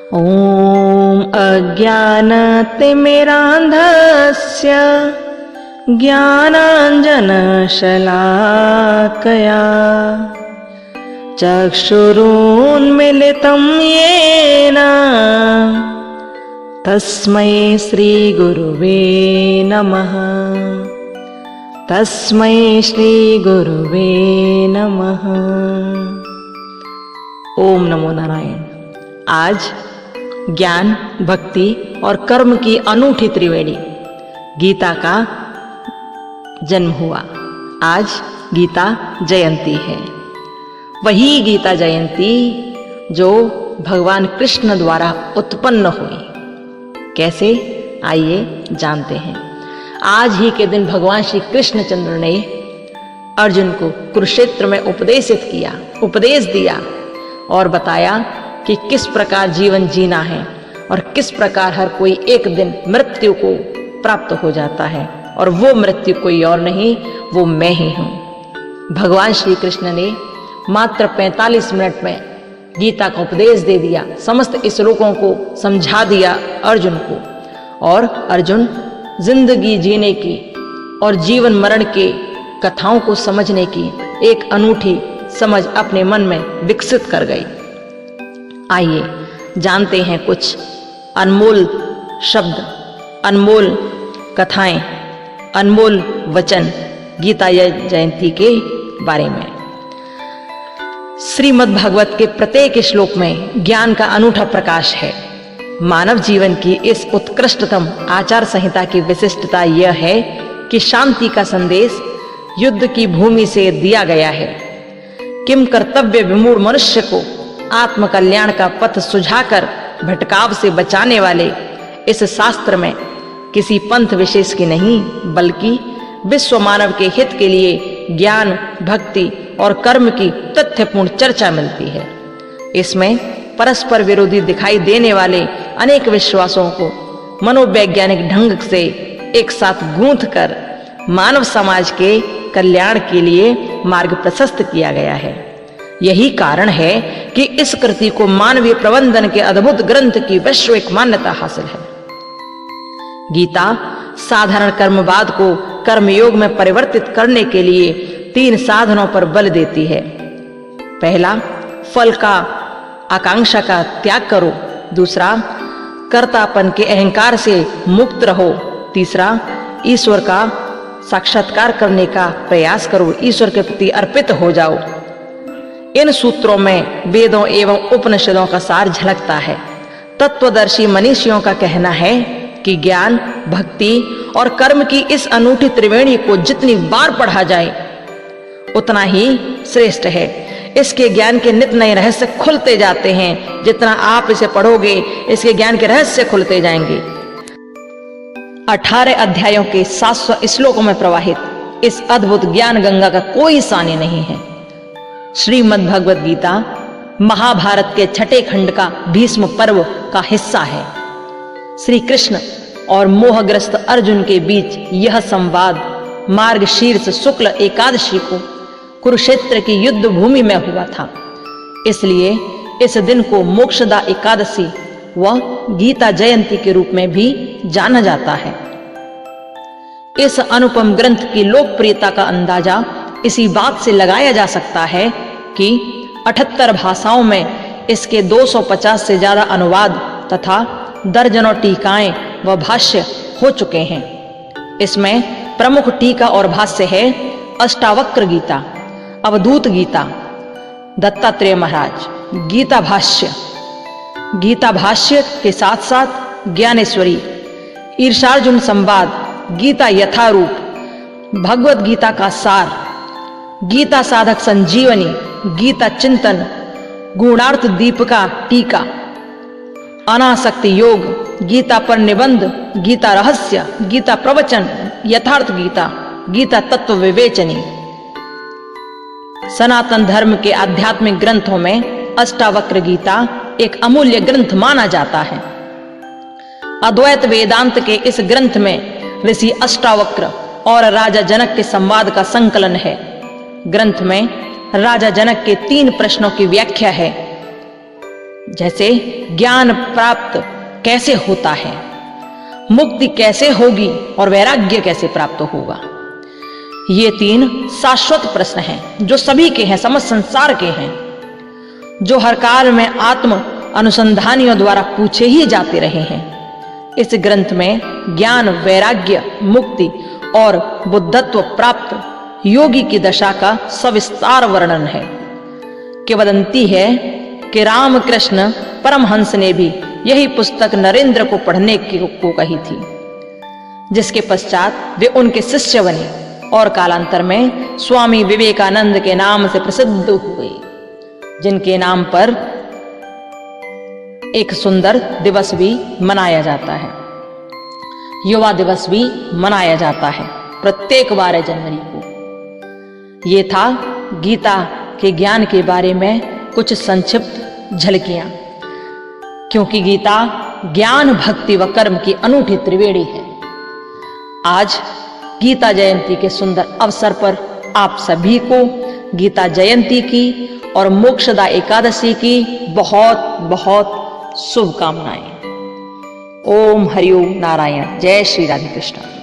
ॐ अज्ञानतिमिरान्धस्य ज्ञानाञ्जनशलाकया चक्षुरुन्मीलितं येन तस्मै श्रीगुरुवे नमः। तस्मै श्रीगुरुवे नमः। ओम नमो नारायण। आज ज्ञान, भक्ति और कर्म की अनूठी त्रिवेणी गीता का जन्म हुआ। आज गीता जयंती है, वही गीता जयंती जो भगवान कृष्ण द्वारा उत्पन्न हुई। कैसे, आइए जानते हैं। आज ही के दिन भगवान श्री कृष्णचंद्र ने अर्जुन को कुरुक्षेत्र में उपदेश दिया और बताया कि किस प्रकार जीवन जीना है और किस प्रकार हर कोई एक दिन मृत्यु को प्राप्त हो जाता है, और वो मृत्यु कोई और नहीं, वो मैं ही हूं। भगवान श्री कृष्ण ने मात्र 45 मिनट में गीता का उपदेश दे दिया, समस्त श्लोकों को समझा दिया अर्जुन को, और अर्जुन जिंदगी जीने की और जीवन मरण के कथाओं को समझने की एक अनूठी समझ अपने मन में विकसित कर गई। आइए जानते हैं कुछ अनमोल शब्द, अनमोल कथाएं, अनमोल वचन गीता जयंती के बारे में। श्रीमद् भागवत के प्रत्येक श्लोक में ज्ञान का अनूठा प्रकाश है। मानव जीवन की इस उत्कृष्टतम आचार संहिता की विशिष्टता यह है कि शांति का संदेश युद्ध की भूमि से दिया गया है। किम कर्तव्य विमूढ़ मनुष्य को आत्म कल्याण का पथ सुझाकर भटकाव से बचाने वाले इस शास्त्र में किसी पंथ विशेष की नहीं, बल्कि विश्व मानव के हित के लिए ज्ञान, भक्ति और कर्म की तथ्यपूर्ण चर्चा मिलती है। इसमें परस्पर विरोधी दिखाई देने वाले अनेक विश्वासों को मनोवैज्ञानिक ढंग से एक साथ गूंथ कर मानव समाज के कल्याण के लिए मार्ग प्रशस्त किया गया है। यही कारण है कि इस कृति को मानवीय प्रबंधन के अद्भुत ग्रंथ की वैश्विक मान्यता हासिल है। गीता साधारण कर्मवाद को कर्मयोग में परिवर्तित करने के लिए 3 साधनों पर बल देती है। पहला, फल का आकांक्षा का त्याग करो। दूसरा, कर्तापन के अहंकार से मुक्त रहो। तीसरा, ईश्वर का साक्षात्कार करने का प्रयास करो, ईश्वर के प्रति अर्पित हो जाओ। इन सूत्रों में वेदों एवं उपनिषदों का सार झलकता है। तत्वदर्शी मनीषियों का कहना है कि ज्ञान, भक्ति और कर्म की इस अनूठी त्रिवेणी को जितनी बार पढ़ा जाए उतना ही श्रेष्ठ है। इसके ज्ञान के नित नए रहस्य खुलते जाते हैं। जितना आप इसे पढ़ोगे, इसके ज्ञान के रहस्य खुलते जाएंगे। 18 अध्यायों के 700 श्लोकों में प्रवाहित इस अद्भुत ज्ञान गंगा का कोई सानी नहीं है। श्रीमद् भगवद गीता महाभारत के 6ठे खंड का भीष्म पर्व का हिस्सा है। श्री कृष्ण और मोहग्रस्त अर्जुन के बीच यह संवाद मार्गशीर्ष शुक्ल एकादशी को कुरुक्षेत्र की युद्ध भूमि में हुआ था। इसलिए इस दिन को मोक्षदा एकादशी व गीता जयंती के रूप में भी जाना जाता है। इस अनुपम ग्रंथ की लोकप्रियता का अंदाजा इसी बात से लगाया जा सकता है कि 78 भाषाओं में इसके 250 से ज्यादा अनुवाद तथा दर्जनों टीकाएं व भाष्य हो चुके हैं। इसमें प्रमुख टीका और भाष्य है अष्टावक्र गीता, अवधूत गीता, दत्तात्रेय महाराज, गीता भाष्य के साथ साथ ज्ञानेश्वरी, ईर्षार्जुन संवाद, गीता यथारूप, भगवद गीता का सार, गीता साधक संजीवनी, गीता चिंतन, गुणार्थ दीपिका टीका, अनासक्ति योग, गीता पर निबंध, गीता रहस्य, गीता प्रवचन, यथार्थ गीता, गीता तत्व विवेचनी। सनातन धर्म के आध्यात्मिक ग्रंथों में अष्टावक्र गीता एक अमूल्य ग्रंथ माना जाता है। अद्वैत वेदांत के इस ग्रंथ में ऋषि अष्टावक्र और राजा जनक के संवाद का संकलन है। ग्रंथ में राजा जनक के 3 प्रश्नों की व्याख्या है। जैसे ज्ञान प्राप्त कैसे होता है, मुक्ति कैसे होगी और वैराग्य कैसे प्राप्त होगा। ये 3 शाश्वत प्रश्न हैं जो सभी के हैं, समस्त संसार के हैं, जो हर काल में आत्म अनुसंधानियों द्वारा पूछे ही जाते रहे हैं। इस ग्रंथ में ज्ञान, वैराग्य, मुक्ति और बुद्धत्व प्राप्त योगी की दशा का सविस्तार वर्णन है। किंवदंती है कि रामकृष्ण परमहंस ने भी यही पुस्तक नरेंद्र को पढ़ने को कही थी, जिसके पश्चात वे उनके शिष्य बने और कालांतर में स्वामी विवेकानंद के नाम से प्रसिद्ध हुए, जिनके नाम पर एक सुंदर दिवस भी मनाया जाता है। युवा दिवस भी मनाया जाता है प्रत्येक 12 जनवरी को। ये था गीता के ज्ञान के बारे में कुछ संक्षिप्त झलकियां, क्योंकि गीता ज्ञान, भक्ति व कर्म की अनूठी त्रिवेणी है। आज गीता जयंती के सुंदर अवसर पर आप सभी को गीता जयंती की और मोक्षदा एकादशी की बहुत बहुत शुभकामनाएं। ओम हरिओम नारायण। जय श्री राधे कृष्ण।